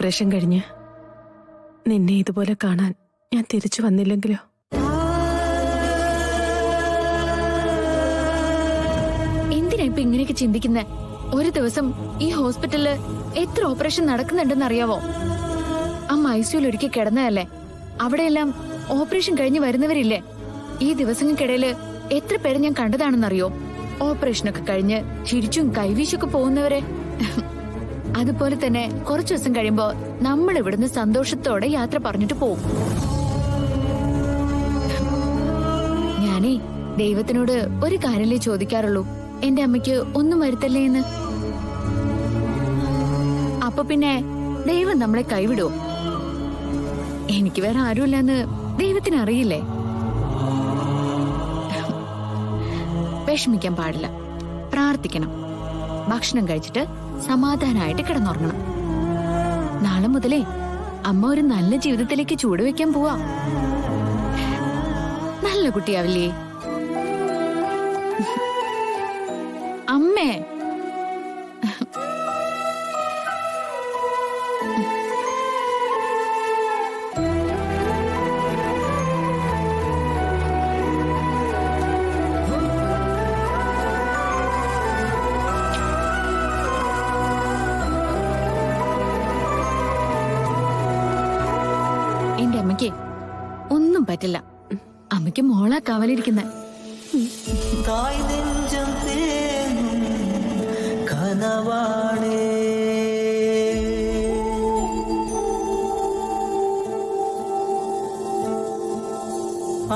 Operation കഴിഞ്ഞ് നിന്നെ ഇതുപോലെ കാണാൻ ഞാൻ തിരിച്ചു വന്നില്ലെങ്കിലോ? എന്തിനാ ഇപ്പൊ ഇങ്ങനെയൊക്കെ ചിന്തിക്കുന്നെ? ഒരു ദിവസം ഈ ഹോസ്പിറ്റലില് എത്ര ഓപ്പറേഷൻ നടക്കുന്നുണ്ടെന്ന് അറിയാവോ? അമ്മ ഐസിയുൽ ഒരിക്കൽ കിടന്നതല്ലേ, അവിടെയെല്ലാം ഓപ്പറേഷൻ കഴിഞ്ഞ് വരുന്നവരില്ലേ? ഈ ദിവസങ്ങൾക്കിടയില് എത്ര പേരെ ഞാൻ കണ്ടതാണെന്നറിയോ? ഓപ്പറേഷനൊക്കെ കഴിഞ്ഞ് ചിരിച്ചും കൈവീശൊക്കെ പോകുന്നവരെ. അതുപോലെ തന്നെ കുറച്ചു ദിവസം കഴിയുമ്പോ നമ്മൾ ഇവിടുന്ന് സന്തോഷത്തോടെ യാത്ര പറഞ്ഞിട്ട് പോകും. ഞാനേ ദൈവത്തിനോട് ഒരു കാര്യമല്ലേ ചോദിക്കാറുള്ളൂ, എന്റെ അമ്മയ്ക്ക് ഒന്നും വരുത്തല്ലേ എന്ന്. അപ്പൊ പിന്നെ ദൈവം നമ്മളെ കൈവിടുവോ? എനിക്ക് വേറെ ആരുമില്ലെന്ന് ദൈവത്തിന് അറിയില്ലേ? വിഷമിക്കാൻ പാടില്ല, പ്രാർത്ഥിക്കണം, ഭക്ഷണം കഴിച്ചിട്ട് സമാധാനമായിട്ട് കിടന്നുറങ്ങണം. നാളെ മുതലേ അമ്മ ഒരു നല്ല ജീവിതത്തിലേക്ക് ചൂടുവെക്കാൻ പോവാ. നല്ല കുട്ടിയാവില്ലേ അമ്മേ? എന്റെ അമ്മയ്ക്ക് ഒന്നും പറ്റില്ല. അമ്മയ്ക്ക് മോളാ കാവലിരിക്കുന്ന.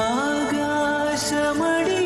ആകാശമടി